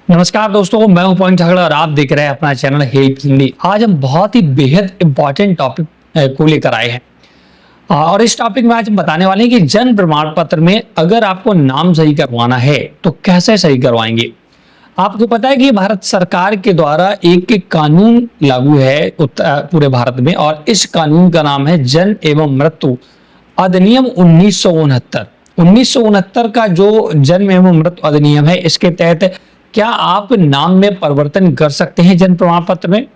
नमस्कार दोस्तों, मैं हूं पवन झगड़ा और आप देख रहे हैं अपना चैनल हेल्प हिंदी। आज हम बहुत ही बेहद इंपॉर्टेंट टॉपिक को लेकर आए हैं और इस टॉपिक में आज हम बताने वाले हैं कि जन्म प्रमाण पत्र में अगर आपको नाम सही करवाना है तो कैसे सही करवाएंगे। आपको पता है कि भारत सरकार के द्वारा एक कानून लागू है पूरे भारत में और इस कानून का नाम है जन्म एवं मृत्यु अधिनियम 1969 का जो जन्म एवं मृत्यु अधिनियम है, इसके तहत क्या आप नाम में परिवर्तन कर सकते हैं जन्म प्रमाण पत्र में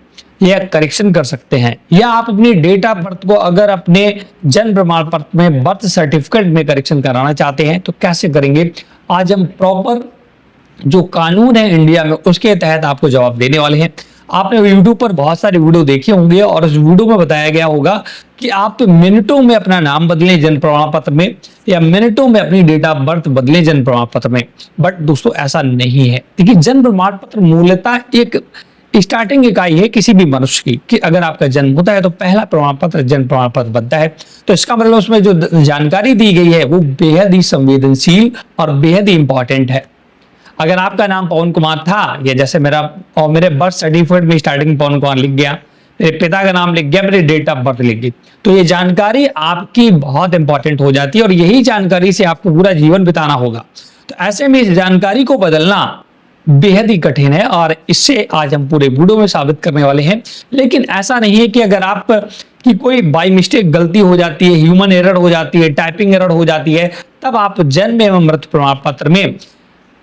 या करेक्शन कर सकते हैं, या आप अपनी डेट ऑफ बर्थ को अगर अपने जन्म प्रमाण पत्र में बर्थ सर्टिफिकेट में करेक्शन कराना चाहते हैं तो कैसे करेंगे। आज हम प्रॉपर जो कानून है इंडिया में उसके तहत आपको जवाब देने वाले हैं। आपने यूट्यूब पर बहुत सारे वीडियो देखे होंगे और उस वीडियो में बताया गया होगा कि आप मिनटों में अपना नाम बदलें जन्म प्रमाण पत्र में या मिनटों में अपनी डेट ऑफ बर्थ बदलें जन्म प्रमाण पत्र में, बट दोस्तों ऐसा नहीं है। देखिए, जन्म प्रमाण पत्र मूलतः एक स्टार्टिंग इकाई है किसी भी मनुष्य की कि अगर आपका जन्म होता है तो पहला प्रमाण पत्र जन्म प्रमाण पत्र बनता है। तो इसका मतलब उसमें जो जानकारी दी गई है वो बेहद ही संवेदनशील और बेहद ही इंपॉर्टेंट है। अगर आपका नाम पवन कुमार था या जैसे मेरे बर्थ सर्टिफिकेट में स्टार्टिंग पवन कुमार लिख गया, मेरे पिता का नाम लिख गया, मेरी डेट ऑफ बर्थ लिख गई, तो ये जानकारी आपकी बहुत इंपॉर्टेंट हो जाती है और यही जानकारी से आपको पूरा जीवन बिताना होगा। तो ऐसे में इस जानकारी को बदलना बेहद ही कठिन है और इससे आज हम पूरे वीडियो में साबित करने वाले हैं। लेकिन ऐसा नहीं है कि अगर आप की कोई बाय मिस्टेक गलती हो जाती है, ह्यूमन एरर हो जाती है, टाइपिंग एरर हो जाती है, तब आप जन्म एवं मृत्यु प्रमाण पत्र में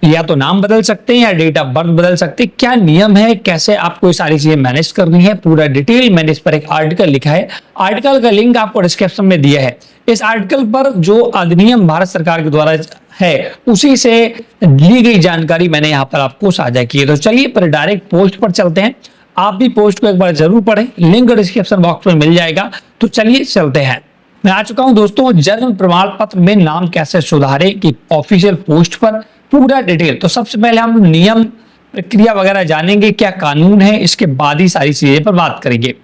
या तो नाम बदल सकते हैं या डेट ऑफ बर्थ बदल सकते हैं। क्या नियम है, कैसे आपको ये सारी चीजें मैनेज करनी है, पूरा डिटेल मैंने इस पर एक आर्टिकल लिखा है। आर्टिकल का लिंक आपको डिस्क्रिप्शन में दिया है। इस आर्टिकल पर जो अधिनियम भारत सरकार के द्वारा है उसी से ली गई जानकारी मैंने यहाँ पर आपको साझा की है। तो चलिए पर डायरेक्ट पोस्ट पर चलते हैं। आप भी पोस्ट को एक बार जरूर पढ़ें, लिंक डिस्क्रिप्शन बॉक्स में मिल जाएगा। तो चलिए चलते हैं। मैं आ चुका हूं दोस्तों जन्म प्रमाण पत्र में नाम कैसे सुधारे की ऑफिशियल पोस्ट पर पूरा डिटेल। तो सबसे पहले हम नियम प्रक्रिया वगैरह जानेंगे, क्या कानून है, इसके बाद ही सारी चीजें पर बात करेंगे।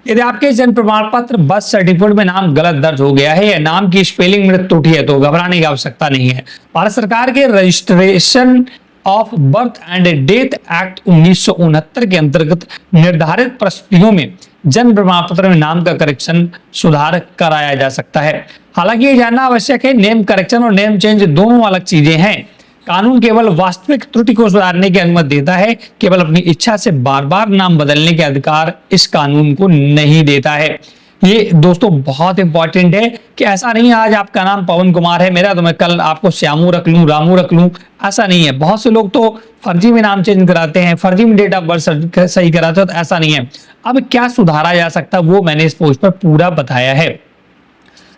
यदि आपके जन्म प्रमाण पत्र बर्थ सर्टिफिकेट में नाम गलत दर्ज हो गया है या नाम की स्पेलिंग में त्रुटि है तो घबराने की आवश्यकता नहीं है। भारत सरकार के registration of birth and death act 1969 के अंतर्गत निर्धारित परिस्थितियों में जन्म प्रमाण पत्र में नाम का करेक्शन सुधार कराया जा सकता है। हालांकि ये जानना आवश्यक है, नेम करेक्शन और नेम चेंज दोनों अलग चीजें हैं। कानून केवल वास्तविक त्रुटि को सुधारने की अनुमति देता है, केवल अपनी इच्छा से बार बार नाम बदलने के अधिकार इस कानून को नहीं देता है। ये दोस्तों बहुत इंपॉर्टेंट है कि ऐसा नहीं है आज आपका नाम पवन कुमार है मेरा तो मैं कल आपको श्यामू रख लूं, रामू रख लूं, ऐसा नहीं है। बहुत से लोग तो फर्जी में नाम चेंज कराते हैं, फर्जी में डेट ऑफ बर्थ सही कराते हैं, तो ऐसा नहीं है। अब क्या सुधारा जा सकता है वो मैंने इस पोस्ट पर पूरा बताया है।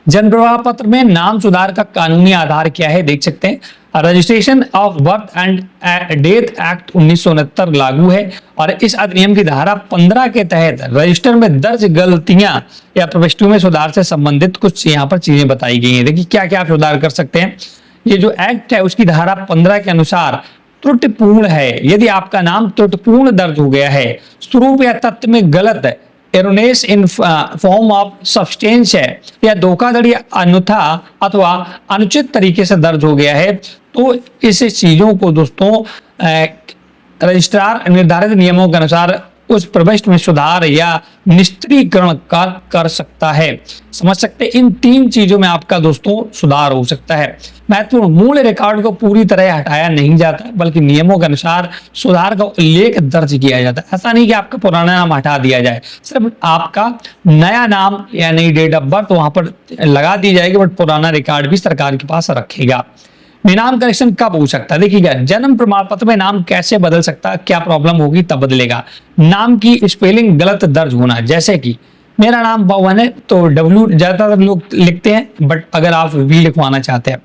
जन्म प्रमाण पत्र में नाम सुधार का कानूनी आधार क्या है देख सकते हैं। Registration of birth and death act 1969 लागू है और इस अधिनियम की धारा 15 के तहत रजिस्टर में दर्ज गलतियां या प्रविष्टियों में सुधार से संबंधित कुछ यहाँ पर चीजें बताई गई हैं। देखिए क्या क्या आप सुधार कर सकते हैं। ये जो एक्ट है उसकी धारा 15 के अनुसार त्रुटिपूर्ण है यदि आपका नाम त्रुटिपूर्ण दर्ज हो गया है, स्वरूप या तथ्य में गलत है, एरोनेस इन फॉर्म ऑफ सब्सटेंस है या धोखाधड़ी अन्यथा अथवा अनुचित तरीके से दर्ज हो गया है, तो इस चीजों को दोस्तों रजिस्ट्रार निर्धारित नियमों के अनुसार उस प्रविष्टि में सुधार या निस्त्रीकरण कर सकता है। समझ सकते हैं, इन तीन चीजों में आपका दोस्तों सुधार हो सकता है। महत्वपूर्ण मूल रिकॉर्ड को पूरी तरह हटाया नहीं जाता बल्कि नियमों के अनुसार सुधार का उल्लेख दर्ज किया जाता है। ऐसा नहीं कि आपका पुराना नाम हटा दिया जाए, सिर्फ आपका नया नाम या नई डेट ऑफ बर्थ वहां पर लगा दी जाएगी, बट पुराना रिकॉर्ड भी सरकार के पास रखेगा। नाम करेक्शन कब हो सकता है देखिएगा, जन्म प्रमाण पत्र में नाम कैसे बदल सकता है, क्या प्रॉब्लम होगी तब बदलेगा। नाम की स्पेलिंग गलत दर्ज होना, जैसे कि मेरा नाम पवन है तो डब्ल्यू ज्यादातर लोग लिखते हैं, बट अगर आप वी लिखवाना चाहते हैं,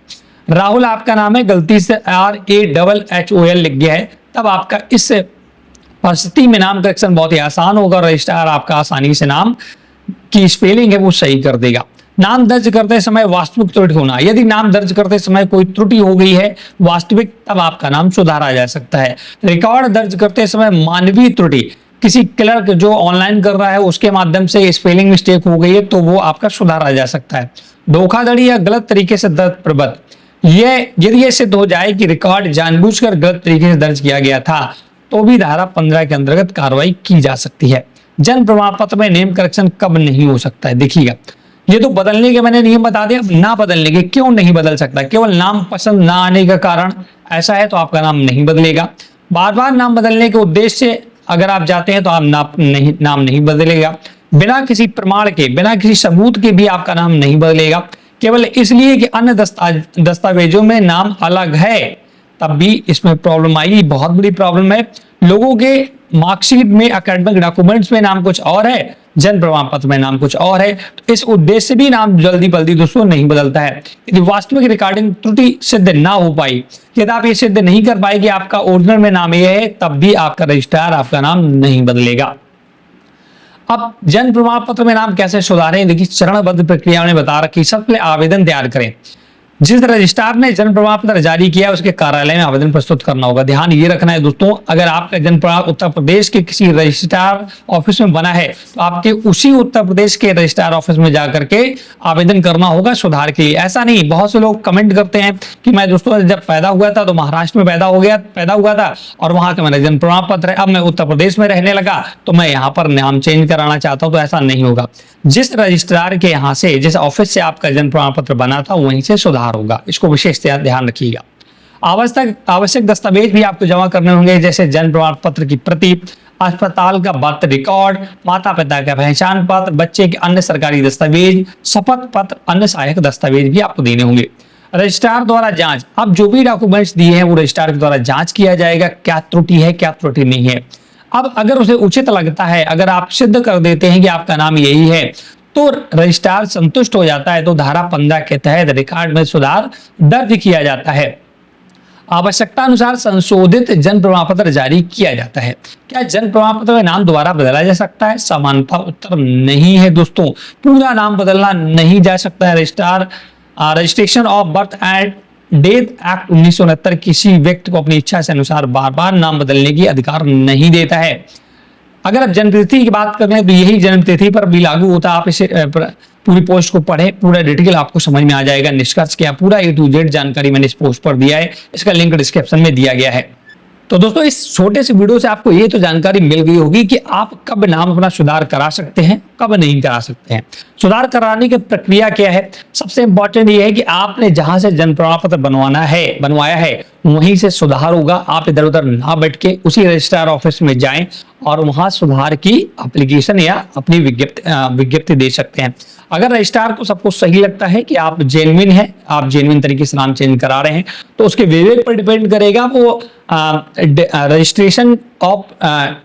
राहुल आपका नाम है गलती से RAHHOL लिख गया है, तब आपका इस परिस्थिति में नाम करेक्शन बहुत ही आसान होगा। रजिस्ट्रार आपका आसानी से नाम की स्पेलिंग है वो सही कर देगा। नाम दर्ज करते समय वास्तविक त्रुटि होना, यदि नाम दर्ज करते समय कोई त्रुटि हो गई है वास्तविक, तब आपका नाम सुधारा जा सकता है। रिकॉर्ड दर्ज करते समय मानवीय त्रुटि, किसी क्लर्क जो ऑनलाइन कर रहा है उसके माध्यम से स्पेलिंग मिस्टेक हो गई है तो वो आपका सुधारा जा सकता है। धोखाधड़ी या गलत तरीके से दर्ज प्रबंध, ये यदि ये सिद्ध हो जाए कि रिकॉर्ड जानबूझकर गलत तरीके से दर्ज किया गया था तो भी धारा 15 के अंतर्गत कार्रवाई की जा सकती है। जन्म प्रमाण पत्र में नेम करेक्शन कब नहीं हो सकता है, देखिएगा ये तो बदलने के मैंने नियम बता दिया, ना बदलने के क्यों नहीं बदल सकता, केवल नाम पसंद ना आने का कारण ऐसा है तो आपका नाम नहीं बदलेगा। बार बार नाम बदलने के उद्देश्य से अगर आप जाते हैं तो आप नाम नहीं बदलेगा। बिना किसी प्रमाण के, बिना किसी सबूत के भी आपका नाम नहीं बदलेगा, केवल इसलिए कि अन्य दस्तावेजों में नाम अलग है तब भी इसमें प्रॉब्लम आएगी। बहुत बड़ी प्रॉब्लम है। लोगों के मार्कशीट में, एकेडमिक डॉक्यूमेंट्स में नाम कुछ और है, जन्म प्रमाण पत्र में नाम कुछ और है, तो इस उद्देश्य से भी नाम जल्दी दोस्तों नहीं बदलता है। यदि वास्तविक रिकॉर्डिंग त्रुटि सिद्ध ना हो पाई, यदि आप ये सिद्ध नहीं कर पाए कि आपका ओरिजिनल में नाम ये है, तब भी आपका रजिस्ट्रार आपका नाम नहीं बदलेगा। अब जन्म प्रमाण पत्र में नाम कैसे सुधारें, देखिए चरणबद्ध प्रक्रिया ने बता रखी। सबसे पहले आवेदन तैयार करें। जिस रजिस्ट्रार ने जन्म प्रमाण पत्र जारी किया है उसके कार्यालय में आवेदन प्रस्तुत करना होगा। ध्यान ये रखना है दोस्तों, अगर आपका जन्म प्रमाण उत्तर प्रदेश के किसी रजिस्ट्रार ऑफिस में बना है तो आपके उसी उत्तर प्रदेश के रजिस्ट्रार ऑफिस में जाकर के आवेदन करना होगा सुधार के लिए। ऐसा नहीं, बहुत से लोग कमेंट करते हैं कि मैं दोस्तों जब पैदा हुआ था तो महाराष्ट्र में पैदा हुआ था और वहां का मेरा जन्म प्रमाण पत्र है, अब मैं उत्तर प्रदेश में रहने लगा तो मैं यहाँ पर नाम चेंज कराना चाहता हूँ, तो ऐसा नहीं होगा। जिस रजिस्ट्रार के यहाँ से, जिस ऑफिस से आपका जन्म प्रमाण पत्र बना था वहीं से सुधार होगा, इसको विशेष ध्यान रखिएगा। आवश्यक दस्तावेज भी आपको जमा करने होंगे, जैसे जन्म प्रमाण पत्र की प्रति, अस्पताल का बर्थ रिकॉर्ड, माता पिता का पहचान पत्र, बच्चे के अन्य सरकारी दस्तावेज, शपथ पत्र, अन्य सहायक दस्तावेज भी आपको देने होंगे। रजिस्ट्रार द्वारा जांच, अब जो भी डॉक्यूमेंट्स दिए हैं वो रजिस्ट्रार के द्वारा जांच किया जाएगा, क्या त्रुटि है क्या त्रुटि नहीं है। अब अगर उसे उचित लगता है, अगर आप सिद्ध कर देते हैं कि आपका नाम यही है, तो रजिस्ट्रार संतुष्ट हो जाता है तो धारा 15 के तहत रिकॉर्ड में सुधार दर्ज किया जाता है। आवश्यकता अनुसार संशोधित जन्म प्रमाण पत्र जारी किया जाता है। क्या जन्म प्रमाण पत्र में नाम दोबारा बदला जा सकता है? सामान्यतः उत्तर नहीं है दोस्तों, पूरा नाम बदलना नहीं जा सकता है। Registration of birth and death act 1969 किसी व्यक्ति को अपनी इच्छा से अनुसार बार बार नाम बदलने की अधिकार नहीं देता है। अगर आप जन्मतिथि की बात कर लें तो यही जन्मतिथि पर भी लागू होता है। आप इसे पूरी पोस्ट को पढ़े, पूरा डिटेल आपको समझ में आ जाएगा। निष्कर्ष क्या, पूरा A to Z जानकारी मैंने इस पोस्ट पर दिया है, इसका लिंक डिस्क्रिप्शन में दिया गया है। तो दोस्तों इस छोटे से वीडियो से आपको ये तो जानकारी मिल गई होगी कि आप कब नाम अपना सुधार करा सकते हैं, कब नहीं करा सकते हैं। सुधार कराने की प्रक्रिया क्या है? सबसे इंपॉर्टेंट ये है कि आपने जहां से जन्म प्रमाण पत्र बनवाया है वहीं से सुधार होगा। आप इधर उधर ना बैठ के उसी रजिस्ट्रार ऑफिस में जाएं और वहां सुधार की एप्लीकेशन या अपनी विज्ञप्ति दे सकते हैं। अगर रजिस्ट्रार को सब कुछ सही लगता है कि आप जेन्युइन हैं, आप जेन्युइन तरीके से नाम चेंज करा रहे हैं, तो उसके विवेक पर डिपेंड करेगा। वो रजिस्ट्रेशन ऑफ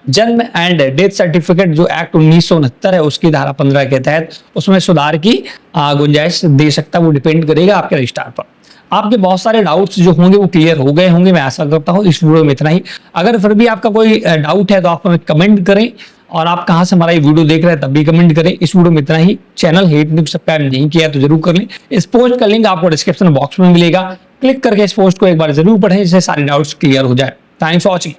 जन्म एंड डेथ सर्टिफिकेट जो एक्ट 1969 है उसकी धारा 15 के तहत उसमें सुधार की गुंजाइश दे सकता है। वो डिपेंड करेगा आपके रजिस्ट्रार पर। आपके बहुत सारे डाउट्स जो होंगे वो क्लियर हो गए होंगे, मैं आशा करता हूँ। इस वीडियो में इतना ही। अगर फिर भी आपका कोई डाउट है तो आप हमें कमेंट करें, और आप कहां से हमारा ये वीडियो देख रहे हैं तब भी कमेंट करें। इस वीडियो में इतना ही। चैनल हेट न्यूज सब्सक्राइब नहीं किया तो जरूर कर लें। इस पोस्ट का लिंक आपको डिस्क्रिप्शन बॉक्स में मिलेगा, क्लिक करके इस पोस्ट को एक बार जरूर पढ़ें जिससे सारे डाउट्स क्लियर हो जाए। Thanks for watching.